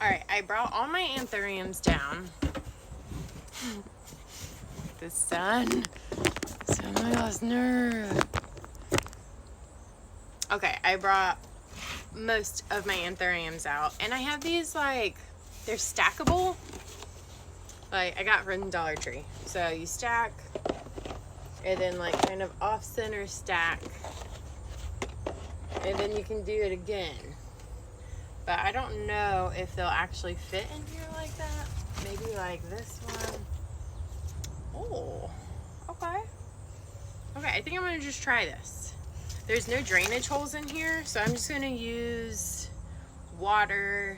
Alright, I brought all my anthuriums down. The sun. So my last nerve. Okay, I brought most of my anthuriums out. And I have these, like, they're stackable. Like, I got from Dollar Tree. So you stack, and then, like, kind of off-center stack. And then you can do it again. But I don't know if they'll actually fit in here like that. Maybe like this one. Oh, okay. Okay, I think I'm gonna just try this. There's no drainage holes in here, so I'm just gonna use water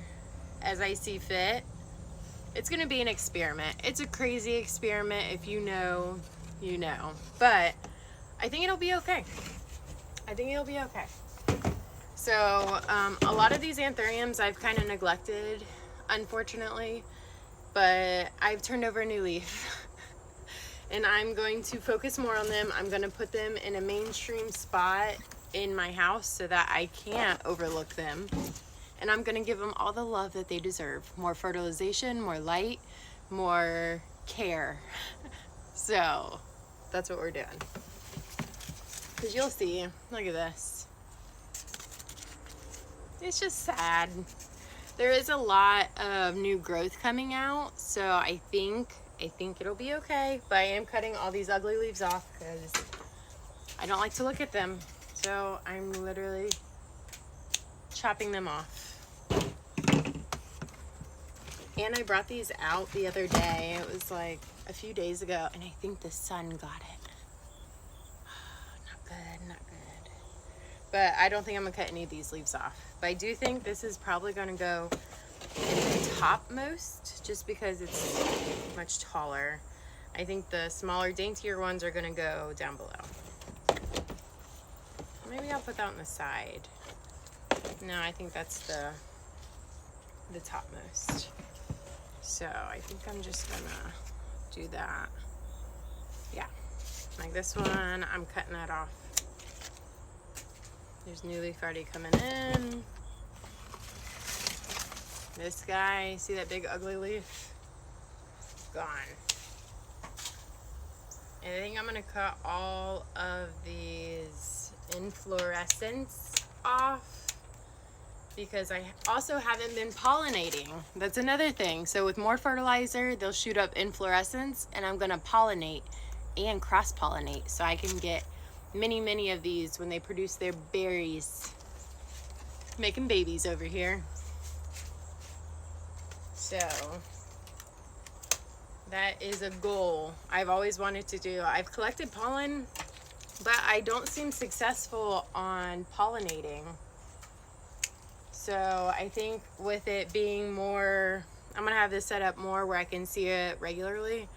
as I see fit. It's gonna be an experiment. It's a crazy experiment. If you know, you know. But I think it'll be okay. I think it'll be okay. So a lot of these anthuriums I've kind of neglected, unfortunately, but I've turned over a new leaf. And I'm going to focus more on them. I'm going to put them in a mainstream spot in my house so that I can't overlook them. And I'm going to give them all the love that they deserve. More fertilization, more light, more care. So that's what we're doing. Because you'll see, look at this. It's just sad. There is a lot of new growth coming out, so I think it'll be okay. But I am cutting all these ugly leaves off because I don't like to look at them. So I'm literally chopping them off. And I brought these out the other day. It was like a few days ago, and I think the sun got it. Not good, not good. But I don't think I'm gonna cut any of these leaves off. But I do think this is probably gonna go in the topmost just because it's much taller. I think the smaller, daintier ones are gonna go down below. Maybe I'll put that on the side. No, I think that's the topmost. So I think I'm just gonna do that. Yeah, like this one, I'm cutting that off. There's new leaf already coming in. This guy, see that big ugly leaf? Gone. And I think I'm gonna cut all of these inflorescence off because I also haven't been pollinating. That's another thing. So with more fertilizer, they'll shoot up inflorescence, and I'm gonna pollinate and cross-pollinate so I can get many of these when they produce their berries. Making babies over here. So that is a goal I've always wanted to do. I've collected pollen, but I don't seem successful on pollinating. So I think with it being more, I'm gonna have this set up more where I can see it regularly.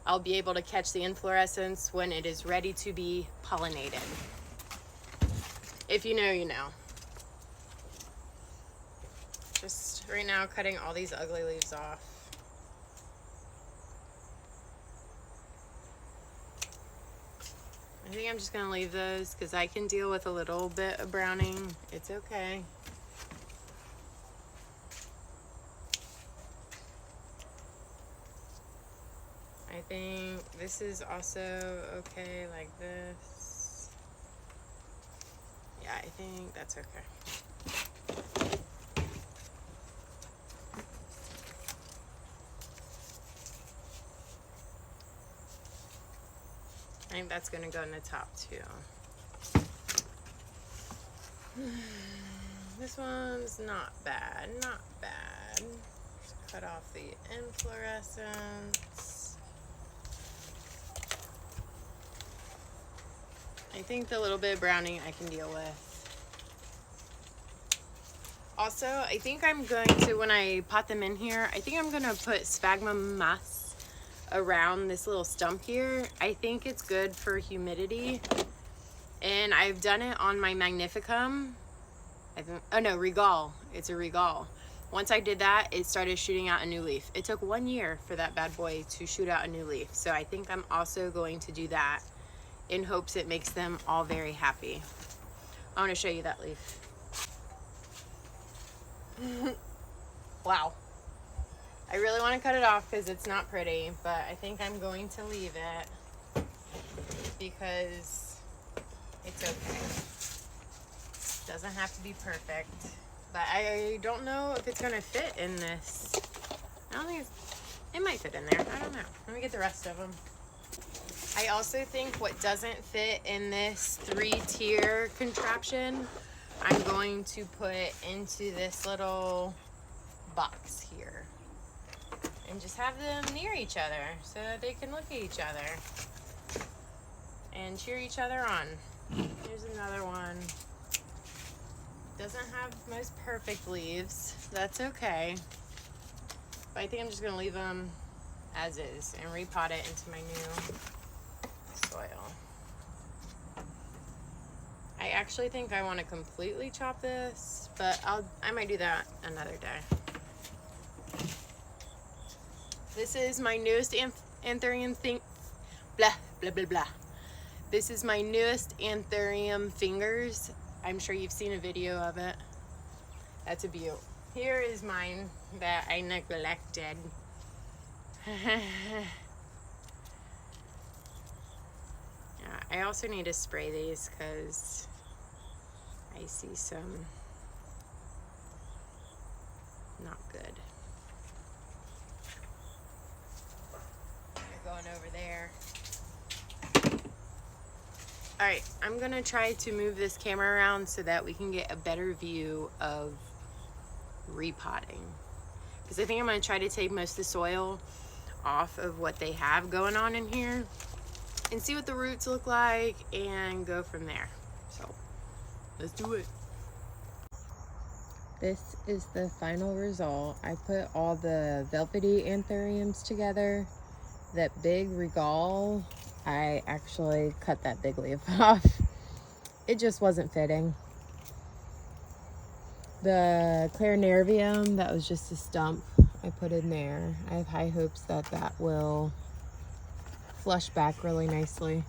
I'll be able to catch the inflorescence when it is ready to be pollinated. If you know, you know. Just right now cutting all these ugly leaves off. I think I'm just gonna leave those because I can deal with a little bit of browning. It's okay. I think this is also okay like this. Yeah, I think that's okay. I think that's gonna go in the top too. This one's not bad, not bad. Just cut off the inflorescence. I think the little bit of browning I can deal with. Also, I think I'm going to, when I pot them in here, I think I'm gonna put sphagnum moss around this little stump here. I think it's good for humidity. And I've done it on my Magnificum. Oh no, Regal. It's a Regal. Once I did that, it started shooting out a new leaf. It took 1 year for that bad boy to shoot out a new leaf. So I think I'm also going to do that in hopes it makes them all very happy. I want to show you that leaf. Wow. I really want to cut it off because it's not pretty, but I think I'm going to leave it because it's okay. Doesn't have to be perfect, but I don't know if it's going to fit in this. I don't think it might fit in there. I don't know. Let me get the rest of them. I also think what doesn't fit in this 3-tier contraption, I'm going to put into this little box here. And just have them near each other so that they can look at each other and cheer each other on. Here's another one. Doesn't have most perfect leaves. That's okay. But I think I'm just going to leave them as is and repot it into my new soil. I actually think I want to completely chop this, but I might do that another day. This is my newest Anthurium thing. Blah, blah, blah, blah. This is my newest Anthurium fingers. I'm sure you've seen a video of it. That's a beaut. Here is mine that I neglected. Yeah, I also need to spray these because I see some not good. They're going over there. All right, I'm gonna try to move this camera around so that we can get a better view of repotting. Because I think I'm gonna try to take most of the soil off of what they have going on in here and see what the roots look like and go from there. So let's do it. This is the final result. I put all the velvety anthuriums together. That big regal, I actually cut that big leaf off. It just wasn't fitting. The clarinarium, that was just a stump I put in there. I have high hopes that that will flush back really nicely.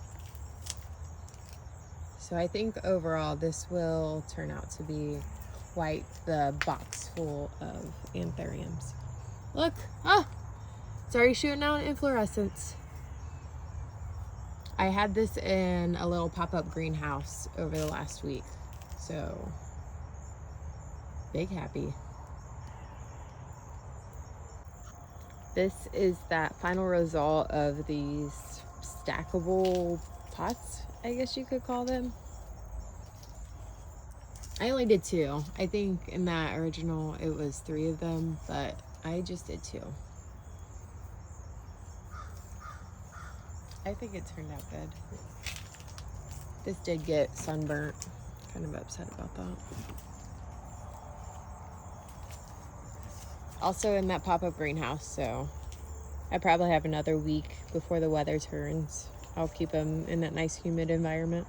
So I think overall this will turn out to be quite the box full of anthuriums. Look, oh, it's already shooting out inflorescence. I had this in a little pop-up greenhouse over the last week, so big happy. This is that final result of these stackable pots, I guess you could call them. I only did 2. I think in that original it was 3 of them, but I just did 2. I think it turned out good. This did get sunburnt. Kind of upset about that. Also in that pop-up greenhouse, so I probably have another week before the weather turns. I'll keep them in that nice humid environment.